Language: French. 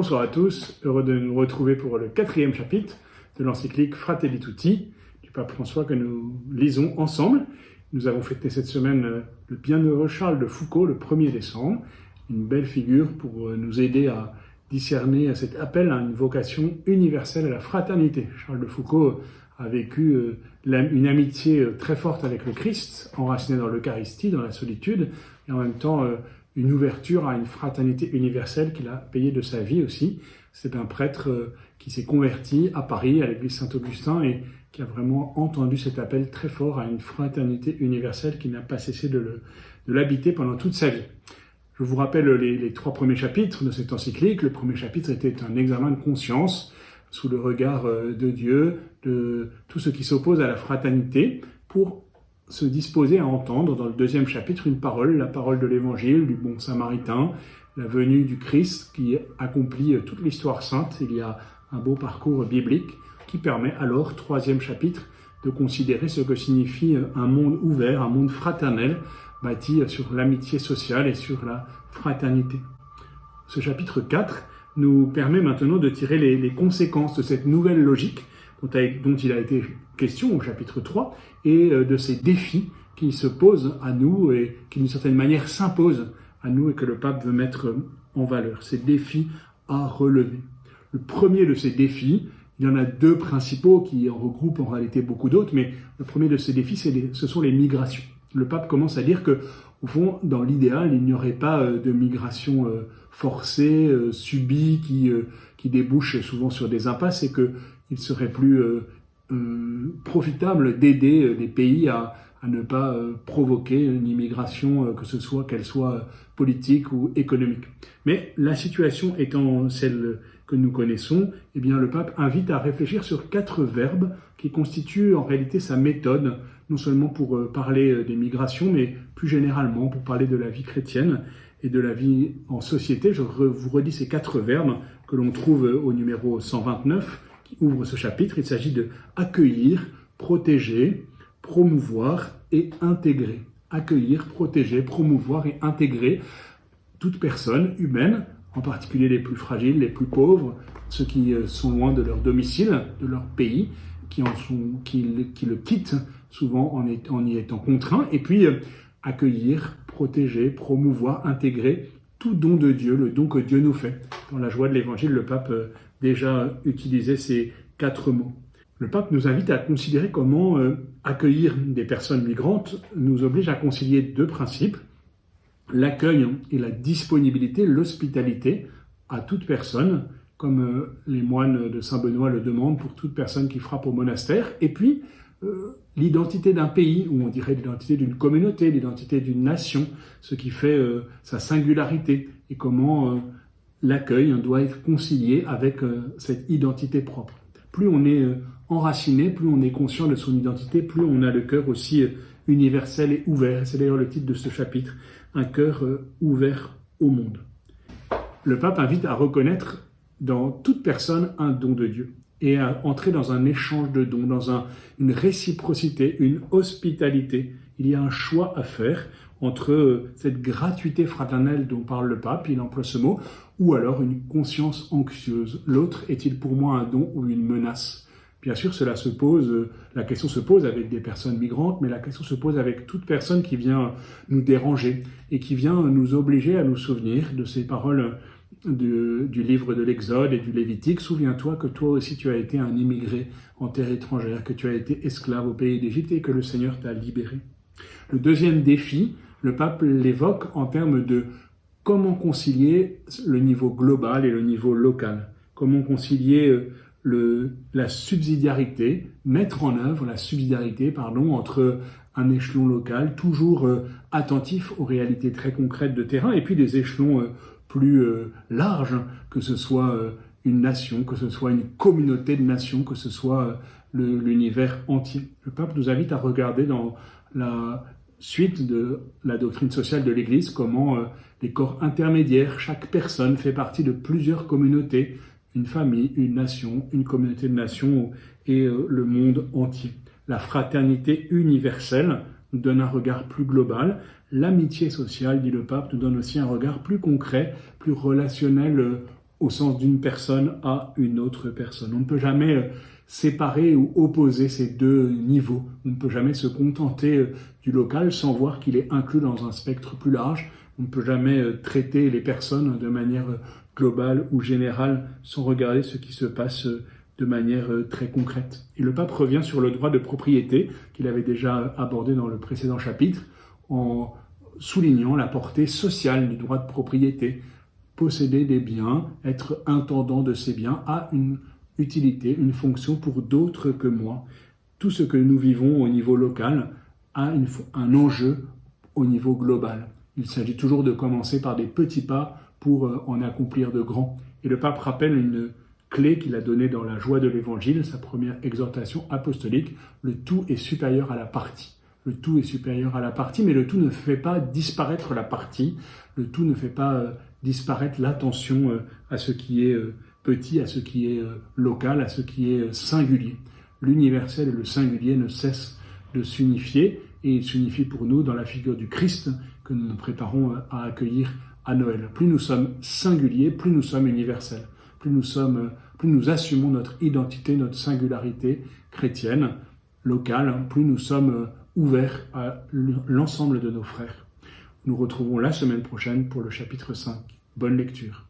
Bonsoir à tous, heureux de nous retrouver pour le 4e chapitre de l'encyclique Fratelli Tutti du pape François que nous lisons ensemble. Nous avons fêté cette semaine le bienheureux Charles de Foucauld le 1er décembre, une belle figure pour nous aider à discerner cet appel à une vocation universelle à la fraternité. Charles de Foucauld a vécu une amitié très forte avec le Christ, enracinée dans l'Eucharistie, dans la solitude, et en même temps une ouverture à une fraternité universelle qu'il a payée de sa vie aussi. C'est un prêtre qui s'est converti à Paris, à l'église Saint-Augustin, et qui a vraiment entendu cet appel très fort à une fraternité universelle qui n'a pas cessé de l'habiter pendant toute sa vie. Je vous rappelle les 3 premiers chapitres de cette encyclique. Le premier chapitre était un examen de conscience sous le regard de Dieu, de tout ce qui s'oppose à la fraternité, pour se disposer à entendre dans le 2e chapitre une parole, la parole de l'Évangile, du bon samaritain, la venue du Christ qui accomplit toute l'histoire sainte. Il y a un beau parcours biblique qui permet alors, 3e chapitre, de considérer ce que signifie un monde ouvert, un monde fraternel, bâti sur l'amitié sociale et sur la fraternité. Ce chapitre 4 nous permet maintenant de tirer les conséquences de cette nouvelle logique dont il a été question au chapitre 3 et de ces défis qui se posent à nous et qui d'une certaine manière s'imposent à nous et que le pape veut mettre en valeur. Ces défis à relever. Le premier de ces défis, il y en a 2 principaux qui en regroupent en réalité beaucoup d'autres, mais le premier de ces défis, ce sont les migrations. Le pape commence à dire que, au fond, dans l'idéal, il n'y aurait pas de migration forcée, subie, qui débouche souvent sur des impasses, et qu'il serait plus profitable d'aider les pays à ne pas provoquer une immigration, qu'elle soit politique ou économique. Mais la situation étant celle que nous connaissons, eh bien, le pape invite à réfléchir sur 4 verbes qui constituent en réalité sa méthode, non seulement pour parler des migrations, mais plus généralement pour parler de la vie chrétienne et de la vie en société. Je vous redis ces 4 verbes que l'on trouve au numéro 129, qui ouvre ce chapitre. Il s'agit de accueillir, protéger, promouvoir et intégrer. Accueillir, protéger, promouvoir et intégrer toute personne humaine, en particulier les plus fragiles, les plus pauvres, ceux qui sont loin de leur domicile, de leur pays, qui le quittent souvent en y étant contraints, et puis accueillir, protéger, promouvoir, intégrer tout don de Dieu, le don que Dieu nous fait. Dans la joie de l'Évangile, le pape déjà utilisait ces 4 mots. Le pape nous invite à considérer comment accueillir des personnes migrantes nous oblige à concilier 2 principes, l'accueil et la disponibilité, l'hospitalité à toute personne, comme les moines de Saint-Benoît le demandent pour toute personne qui frappe au monastère, et puis l'identité d'un pays, ou on dirait l'identité d'une communauté, l'identité d'une nation, ce qui fait sa singularité, et comment l'accueil doit être concilié avec cette identité propre. Plus on est enraciné, plus on est conscient de son identité, plus on a le cœur aussi universel et ouvert. C'est d'ailleurs le titre de ce chapitre, un cœur ouvert au monde. Le pape invite à reconnaître dans toute personne un don de Dieu et à entrer dans un échange de dons, dans une réciprocité, une hospitalité. Il y a un choix à faire entre cette gratuité fraternelle dont parle le pape, il emploie ce mot, ou alors une conscience anxieuse. L'autre est-il pour moi un don ou une menace ? Bien sûr, la question se pose avec des personnes migrantes, mais la question se pose avec toute personne qui vient nous déranger et qui vient nous obliger à nous souvenir de ces paroles du livre de l'Exode et du Lévitique. Souviens-toi que toi aussi tu as été un immigré en terre étrangère, que tu as été esclave au pays d'Égypte et que le Seigneur t'a libéré. Le 2e défi, le pape l'évoque en termes de comment concilier le niveau global et le niveau local. Comment concilier la subsidiarité, mettre en œuvre la subsidiarité, entre un échelon local, toujours attentif aux réalités très concrètes de terrain, et puis des échelons plus larges, que ce soit une nation, que ce soit une communauté de nations, que ce soit l'univers entier. Le pape nous invite à regarder dans la suite de la doctrine sociale de l'Église comment les corps intermédiaires, chaque personne fait partie de plusieurs communautés, une famille, une nation, une communauté de nations et le monde entier. La fraternité universelle nous donne un regard plus global. L'amitié sociale, dit le pape, nous donne aussi un regard plus concret, plus relationnel au sens d'une personne à une autre personne. On ne peut jamais séparer ou opposer ces deux niveaux. On ne peut jamais se contenter du local sans voir qu'il est inclus dans un spectre plus large. On ne peut jamais traiter les personnes de manière globale ou générale sans regarder ce qui se passe de manière très concrète. Et le pape revient sur le droit de propriété qu'il avait déjà abordé dans le précédent chapitre en soulignant la portée sociale du droit de propriété. Posséder des biens, être intendant de ces biens a une utilité, une fonction pour d'autres que moi. Tout ce que nous vivons au niveau local a un enjeu au niveau global. Il s'agit toujours de commencer par des petits pas pour en accomplir de grands. Et le pape rappelle une clé qu'il a donnée dans la joie de l'évangile, sa première exhortation apostolique, le tout est supérieur à la partie. Le tout est supérieur à la partie, mais le tout ne fait pas disparaître la partie, le tout ne fait pas disparaître l'attention à ce qui est petit, à ce qui est local, à ce qui est singulier. L'universel et le singulier ne cessent de s'unifier, et ils s'unifient pour nous dans la figure du Christ que nous nous préparons à accueillir à Noël. Plus nous sommes singuliers, plus nous sommes universels. Plus nous assumons notre identité, notre singularité chrétienne, locale, plus nous sommes ouverts à l'ensemble de nos frères. Nous retrouvons la semaine prochaine pour le chapitre 5. Bonne lecture.